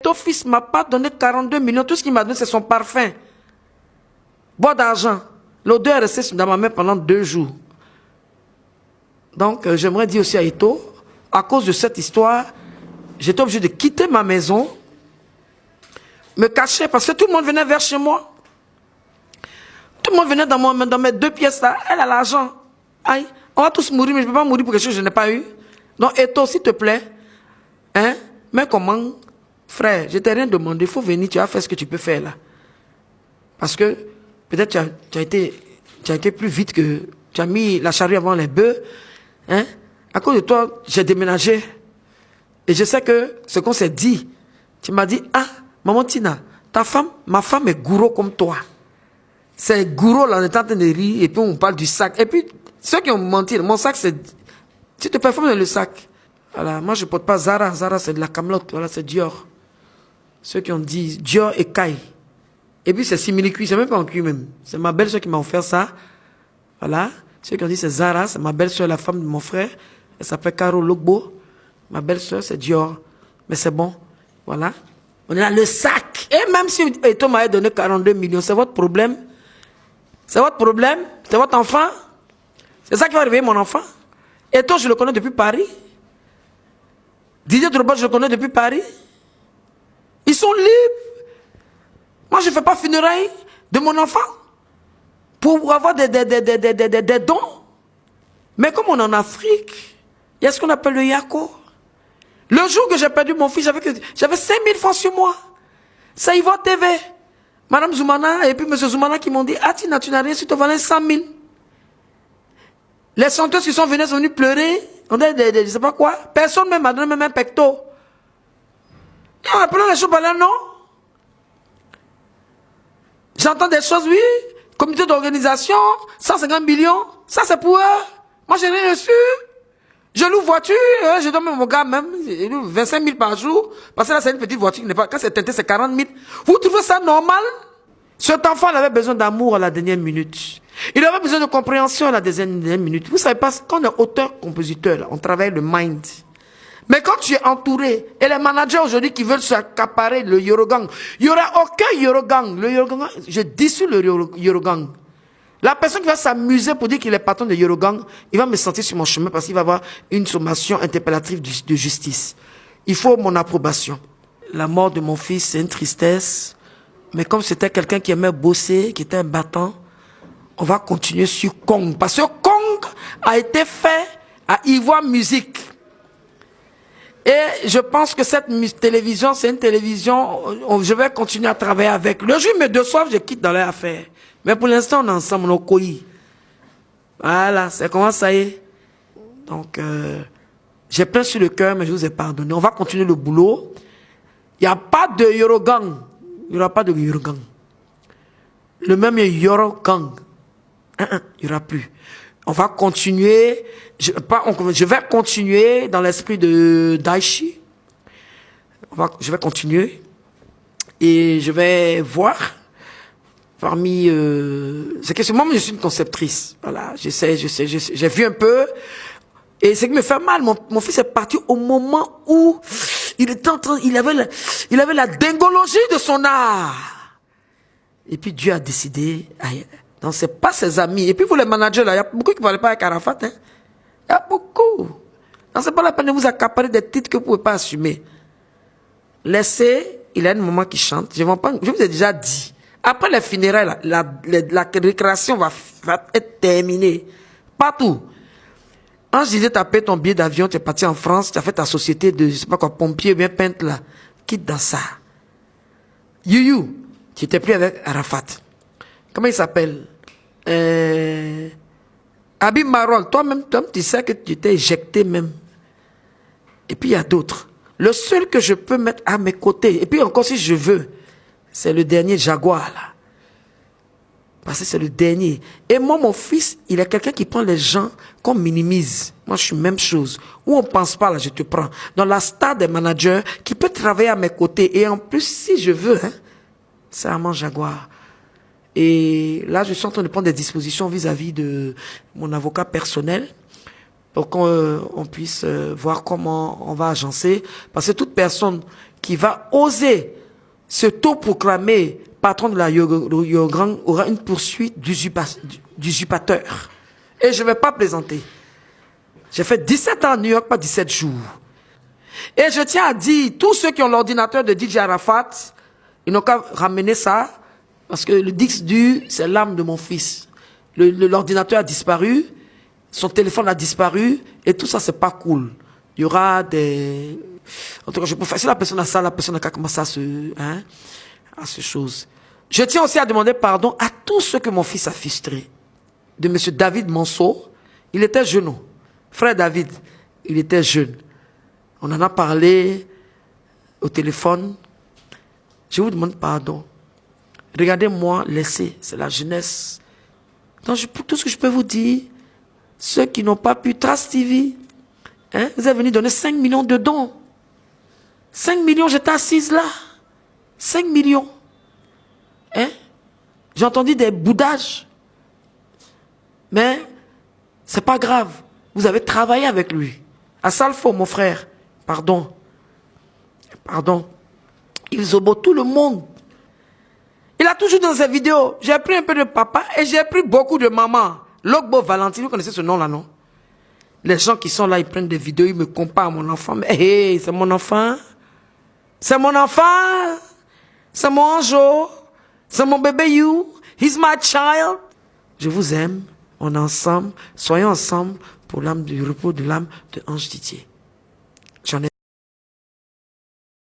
Eto'o fils m'a pas donné 42 millions. Tout ce qu'il m'a donné, c'est son parfum. Bois d'argent. L'odeur est restée dans ma main pendant 2 jours. Donc, j'aimerais dire aussi à Eto'o, à cause de cette histoire, j'étais obligé de quitter ma maison, me cacher, parce que tout le monde venait vers chez moi. Tout le monde venait dans mes 2 pièces là. Elle a l'argent. Aïe, on va tous mourir, mais je ne peux pas mourir pour quelque chose que je n'ai pas eu. Donc, Eto'o, s'il te plaît, hein, mais comment, frère, je t'ai rien demandé, il faut venir, tu vas faire ce que tu peux faire là. Parce que, peut-être tu as été plus vite que, tu as mis la charrue avant les bœufs, hein. À cause de toi, j'ai déménagé. Et je sais que ce qu'on s'est dit, tu m'as dit, ah, maman Tina, ma femme est gourou comme toi. C'est gourou là, on est en train de rire, et puis on parle du sac. Et puis, ceux qui ont menti, mon sac c'est, tu te performes dans le sac. Voilà, moi je porte pas Zara, Zara c'est de la camelote, voilà, c'est Dior. Ceux qui ont dit Dior et Kai. Et puis c'est simili-cuir, c'est même pas en cuir même. C'est ma belle-soeur qui m'a offert ça. Voilà. Ceux qui ont dit c'est Zara, c'est ma belle-soeur, la femme de mon frère. Elle s'appelle Caro Logbo. Ma belle-soeur, c'est Dior. Mais c'est bon. Voilà. On est là, le sac. Et même si Eto'o m'avait donné 42 millions, c'est votre problème. C'est votre problème. C'est votre enfant. C'est ça qui va réveiller mon enfant. Eto'o, je le connais depuis Paris. Didier Drogba, je le connais depuis Paris. Ils sont libres. Moi, je ne fais pas funérailles de mon enfant pour avoir des dons. Mais comme on est en Afrique, il y a ce qu'on appelle le yako. Le jour que j'ai perdu mon fils, j'avais 5000 francs sur moi. Ça y va TV. Madame Zoumana et puis Monsieur Zoumana qui m'ont dit, ah Tina, tu n'as rien, tu te valais 100 000. Les chanteuses qui sont venues pleurer, on a je ne sais pas quoi. Personne ne m'a donné même un pecto. Et on appelle les choses par là, non? J'entends des choses, oui. Comité d'organisation, 150 millions. Ça, c'est pour eux. Moi, je n'ai rien reçu. Je loue voiture, je donne même mon gars même, 25 000 par jour. Parce que là, c'est une petite voiture qui n'est pas, quand c'est teinté, c'est 40 000. Vous trouvez ça normal? Cet enfant, il avait besoin d'amour à la dernière minute. Il avait besoin de compréhension à la dernière minute. Vous savez pas, quand on est auteur-compositeur, on travaille le mind. Mais quand tu es entouré, et les managers aujourd'hui qui veulent s'accaparer le Yorogang, il n'y aura aucun Yorogang. Le Yorogang, je dissous le Yorogang. La personne qui va s'amuser pour dire qu'il est patron de Yorogang, il va me sentir sur mon chemin parce qu'il va avoir une sommation interpellative de justice. Il faut mon approbation. La mort de mon fils, c'est une tristesse. Mais comme c'était quelqu'un qui aimait bosser, qui était un battant, on va continuer sur Kong. Parce que Kong a été fait à Ivoire Musique. Et je pense que cette télévision, c'est une télévision, je vais continuer à travailler avec. Le jour où me déçoivent, je quitte dans leur affaire. Mais pour l'instant, on est ensemble, on est coïs. Voilà, c'est comment ça y est. Donc, j'ai plein sur le cœur, mais je vous ai pardonné. On va continuer le boulot. Il n'y a pas de Yorogang. Il n'y aura pas de Yorogang. Le même Yorogang. Il n'y aura plus. On va continuer. Je vais continuer dans l'esprit de Daichi. Je vais continuer. Et je vais voir parmi... c'est que moi, je suis une conceptrice. Voilà, j'ai vu un peu. Et ce qui me fait mal, mon fils est parti au moment où il était en train, il avait la dingologie de son art. Et puis Dieu a décidé, donc c'est pas ses amis. Et puis vous les managers là, il y a beaucoup qui ne parlaient pas avec Arafat, hein. Il y a beaucoup. Donc c'est pas la peine de vous accaparer des titres que vous ne pouvez pas assumer. Laissez, il a une maman qui chante, je vous ai déjà dit. Après les funérailles, la récréation va être terminée. Partout. Quand je disais, tu as payé ton billet d'avion, tu es parti en France, tu as fait ta société de, je sais pas quoi, pompier, bien peintre là. Quitte dans ça. You, tu n'étais plus avec Arafat. Comment il s'appelle? Habib Marol, toi-même, tu sais que tu t'es éjecté même. Et puis il y a d'autres. Le seul que je peux mettre à mes côtés, et puis encore si je veux, c'est le dernier Jaguar là. Parce que c'est le dernier. Et moi, mon fils, il est quelqu'un qui prend les gens qu'on minimise. Moi, je suis même chose. Où on pense pas, là, je te prends. Dans la star des managers qui peut travailler à mes côtés. Et en plus, si je veux, hein, c'est Armand Jaguar. Et là, je suis en train de prendre des dispositions vis-à-vis de mon avocat personnel pour qu'on puisse voir comment on va agencer. Parce que toute personne qui va oser se proclamer patron de la Yogang aura une poursuite d'usurpateur. Et je ne vais pas plaisanter. J'ai fait 17 ans à New York, pas 17 jours. Et je tiens à dire, tous ceux qui ont l'ordinateur de DJ Arafat, ils n'ont qu'à ramener ça, parce que le disque dur, c'est l'âme de mon fils. L'ordinateur a disparu, son téléphone a disparu, et tout ça, c'est pas cool. Il y aura des... En tout cas, je peux faire... Si la personne a ça, la personne n'a qu'à commencer à ces choses. Je tiens aussi à demander pardon à tous ceux que mon fils a frustrés. De M. David Manso, il était jeune. Frère David, il était jeune. On en a parlé au téléphone. Je vous demande pardon. Regardez-moi, laissez, c'est la jeunesse. Donc, tout ce que je peux vous dire, ceux qui n'ont pas pu, Trace TV, hein, vous êtes venus donner 5 millions de dons. 5 millions, j'étais assise là. 5 millions. Hein? J'ai entendu des boudages. Mais, c'est pas grave. Vous avez travaillé avec lui. À Salfo, mon frère. Pardon. Pardon. Il zobo tout le monde. Il a toujours dans ses vidéos. J'ai pris un peu de papa et j'ai pris beaucoup de maman. Logbo Valentine, vous connaissez ce nom-là, non? Les gens qui sont là, ils prennent des vidéos, ils me comparent à mon enfant. Mais hey, c'est mon enfant. C'est mon enfant. C'est mon ange. C'est mon bébé you. He's my child. Je vous aime. On est ensemble. Soyons ensemble pour l'âme du repos de l'âme de Ange Didier.